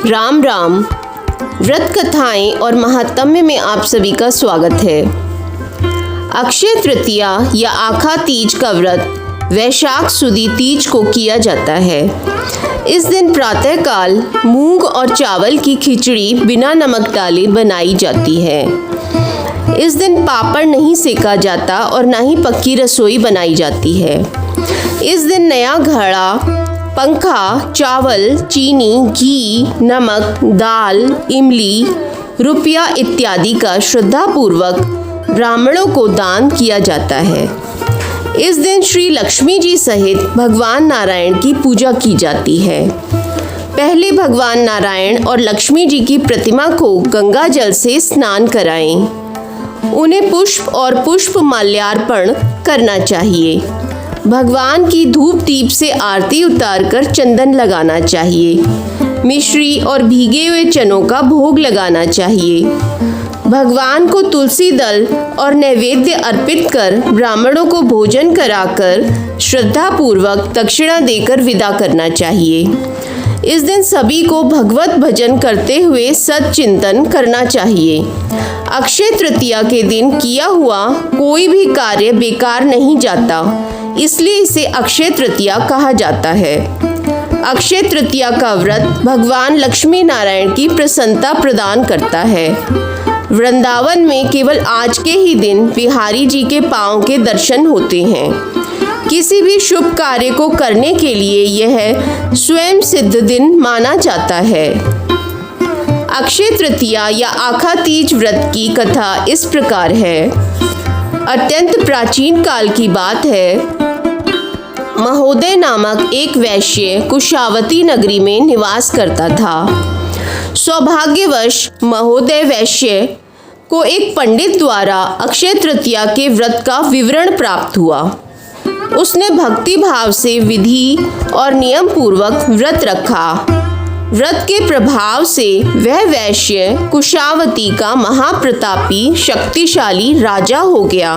राम राम। व्रत कथाएं और महात्म्य में आप सभी का स्वागत है। अक्षय तृतीया या आखा तीज का व्रत वैशाख सुदी तीज को किया जाता है। इस दिन प्रातःकाल मूंग और चावल की खिचड़ी बिना नमक डाले बनाई जाती है। इस दिन पापड़ नहीं सेका जाता और ना ही पक्की रसोई बनाई जाती है। इस दिन नया घड़ा, पंखा, चावल, चीनी, घी, नमक, दाल, इमली, रुपया इत्यादि का श्रद्धापूर्वक ब्राह्मणों को दान किया जाता है। इस दिन श्री लक्ष्मी जी सहित भगवान नारायण की पूजा की जाती है। पहले भगवान नारायण और लक्ष्मी जी की प्रतिमा को गंगा जल से स्नान कराएं। उन्हें पुष्प और पुष्प माल्यार्पण करना चाहिए। भगवान की धूप दीप से आरती उतारकर चंदन लगाना चाहिए। मिश्री और भीगे हुए चनों का भोग लगाना चाहिए। भगवान को तुलसी दल और नैवेद्य अर्पित कर ब्राह्मणों को भोजन कराकर श्रद्धापूर्वक दक्षिणा देकर विदा करना चाहिए। इस दिन सभी को भगवत भजन करते हुए सच्चिंतन करना चाहिए। अक्षय तृतीया के दिन किया हुआ कोई भी कार्य बेकार नहीं जाता, इसलिए इसे अक्षय तृतीया कहा जाता है। अक्षय तृतीया का व्रत भगवान लक्ष्मी नारायण की प्रसन्नता प्रदान करता है। वृंदावन में केवल आज के ही दिन बिहारी जी के पांव के दर्शन होते हैं। किसी भी शुभ कार्य को करने के लिए यह स्वयं सिद्ध दिन माना जाता है। अक्षय तृतीया या आखा तीज व्रत की कथा इस प्रकार है। अत्यंत प्राचीन काल की बात है। महोदय नामक एक वैश्य कुशावती नगरी में निवास करता था। सौभाग्यवश महोदय वैश्य को एक पंडित द्वारा अक्षय तृतीया के व्रत का विवरण प्राप्त हुआ। उसने भक्ति भाव से विधि और नियम पूर्वक व्रत रखा। व्रत के प्रभाव से वह वैश्य कुशावती का महाप्रतापी शक्तिशाली राजा हो गया।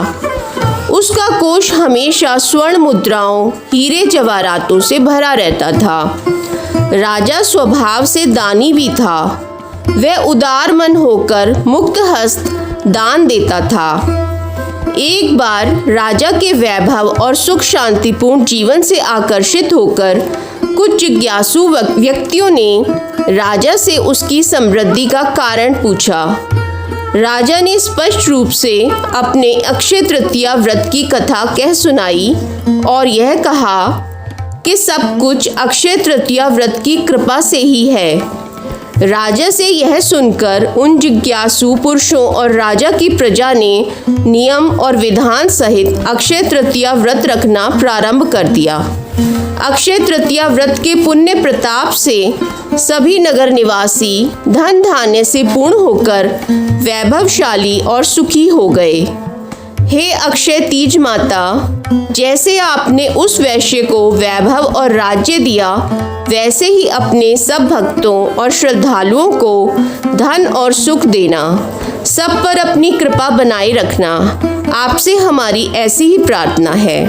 उसका कोष हमेशा स्वर्ण मुद्राओं, हीरे जवाहरातों से भरा रहता था। राजा स्वभाव से दानी भी था। वह उदार मन होकर मुक्त हस्त दान देता था। एक बार राजा के वैभव और सुख शांतिपूर्ण जीवन से आकर्षित होकर कुछ जिज्ञासु व्यक्तियों ने राजा से उसकी समृद्धि का कारण पूछा। राजा ने स्पष्ट रूप से अपने अक्षय तृतीया व्रत की कथा कह सुनाई और यह कहा कि सब कुछ अक्षय तृतीया व्रत की कृपा से ही है। राजा से यह सुनकर उन जिज्ञासु पुरुषों और राजा की प्रजा ने नियम और विधान सहित अक्षय तृतीया व्रत रखना प्रारंभ कर दिया। अक्षय तृतीया व्रत के पुण्य प्रताप से सभी नगर निवासी धन धान्य से पूर्ण होकर वैभवशाली और सुखी हो गए। हे अक्षय तीज माता, जैसे आपने उस वैश्य को वैभव और राज्य दिया, वैसे ही अपने सब भक्तों और श्रद्धालुओं को धन और सुख देना। सब पर अपनी कृपा बनाए रखना। आपसे हमारी ऐसी ही प्रार्थना है।